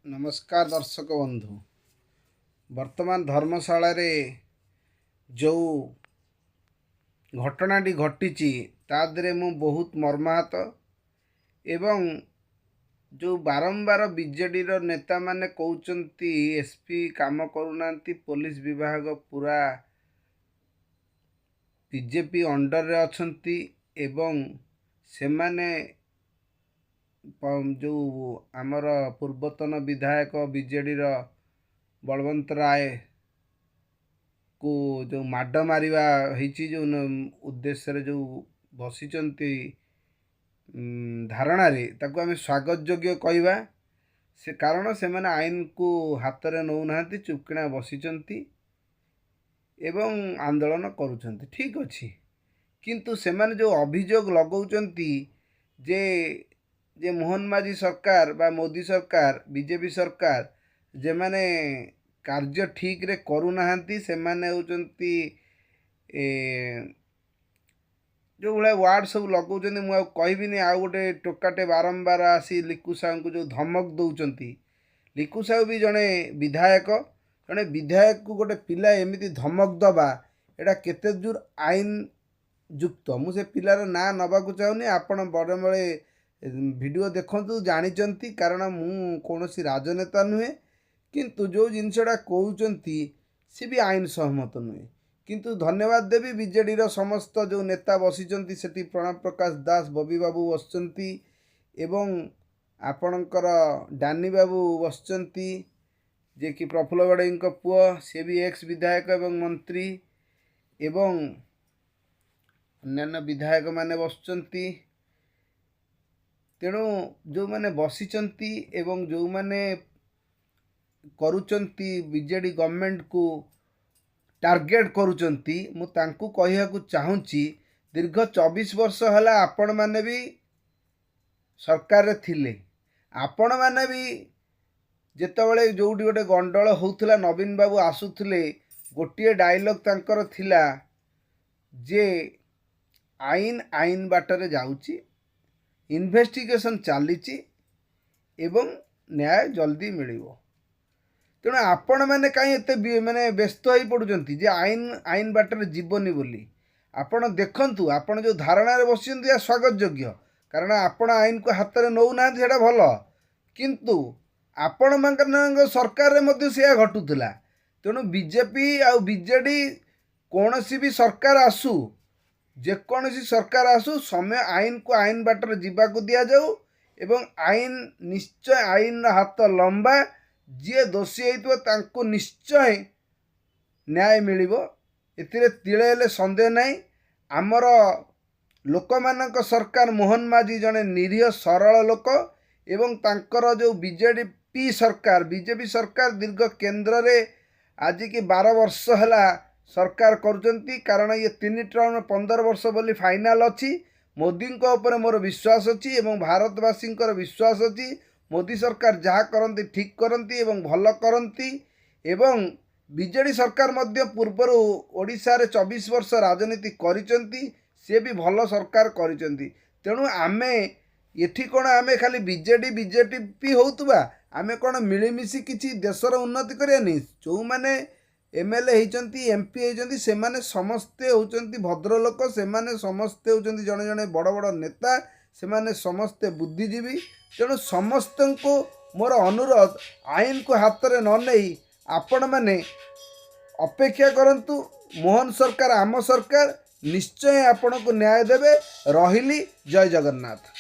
नमस्कार दर्शक बंधु। वर्तमान धर्मशाला रे जो घटनाटी घटी तादरे मु बहुत मर्माहत एवं जो बारंबार बीजेडी रो नेता माने कहउचंती एसपी काम करूनांती पुलिस विभाग पूरा बीजेपी अंडर रे अछंती एवं से माने जो आमर पूर्वतन विधायक बीजेडी रो बलवंत राय को जो माड मारिबा होईची जो उद्देश्य रे जो बसिचंती धारणा रे ताको आमे स्वागत योग्य कहवा से कारण से माने आईन को हाथ रे नौ नाहंती चुपकिना बसिचंती एवं आंदोलन करूचंती ठीक अछि किंतु से माने जो अभियोग लगाउचंती जे जे मोहन माझी सरकार बा मोदी सरकार बीजेपी सरकार जे माने कार्य ठीक रे करू नाहंती से माने होचंती जो भाई वार्ड सब लगाउचंती मु कहबिनी आ गोटे टोकाटे बारंबार आसी लिकु साहू को जो धमक दौचंती लिकु साहू भी जड़े विधायक को गोटे पिला एमिति धमक दबा एटा केते दूर आईन युक्त मुझे पिलार ना नबा को चाहूनी आपण बड़े बड़े वीडियो देखंतु जानिचंती कारण मु कोनोसी राजनेता नुहे किंतु जो जिनसटा कहउचंती सी भी आईन सहमत नुहे किंतु धन्यवाद देवी बीजेडी रो समस्त जो नेता बसिचंती सेठी प्रणव प्रकाश दास बबी बाबू बसचंती एवं आपणकर डानी बाबू बसचंती जे कि प्रफुल्ल गड़ई पुओ से भी एक्स विधायक एवं मंत्री एवं अन्यान्य विधायक माने बसचंती तेणु जो माने बसिचंती एवं जो माने करूचंती बीजेडी गवर्नमेंट को टार्गेट करूचंती मु तांकु कहिया को चाहूची दीर्घ 24 वर्ष हला आपण माने भी सरकार रे थिले आपण माने भी जेतबेले जोडी गोटे गंडल होउथला नवीन बाबू आसुथले गोटिए डायलॉग तांकर थिला जे आईन आईन बाटरे जाउची इन्वेस्टिगेशन चलीची एवं न्याय जल्दी मिलिबो तेणु आपण मैंने कहीं एते माने व्यस्त हो पड़ुचंती जे आईन आईन बाटरे जीवनी बोली आपण देखंतु आपण जो धारणा रे बसिचंती या स्वागत योग्य कारण आपण आईन को हाथ रे नौ ना सेटा भल किंतु आपण मान सरकार रे मध्य से घटुला तेणु बीजेपी आ बीजेडी कौनसी भी सरकार आसू जेकोसी सरकार आसू समय आईन को आईन बाटर जीवाक दि जाऊ एवं आईन निश्चय आईन हाथ लंबा जी दोषी होता निश्चय न्याय मिलिबो एतिरे तिले संदेह नहीं आमर लोक मानक सरकार मोहन माझी जड़े निरीह सरल लोक एवं तांकर जो बीजेपी सरकार दीर्घ केंद्र रे आज की 12 वर्ष है सरकार करुचंती कारण ये 3 टर्म 15 वर्ष बोली फाइनाल अच्छी मोदी ऊपर मोर विश्वास अच्छी एवं भारतवासी विश्वास अच्छी मोदी सरकार जहाँ करती ठीक करती एवं भल करती एवं बीजेडी सरकार मध्य पूर्वर ओडिशा रे 24 वर्ष राजनीति करिचंती से भी भल सरकार करिचंती तेणु आमे एठी कोण आमे खाली बीजेपी होउतबा आमे कोण मिलीमिशी किछि देशर उन्नति करियानी जो माने एमएलए होती एमपी होती से माने समस्ते होचंती भद्रलोक से माने समस्ते होचंती जड़े जड़े बड़ बड़ नेता से माने समस्ते बुद्धिजीवी तेणु समस्त को मोर अनुरोध आईन को हाथ में न नहीं आपण मैंने अपेक्षा करंतु मोहन सरकार आम सरकार निश्चय आपण को न्याय देवे रहिली जय जगन्नाथ।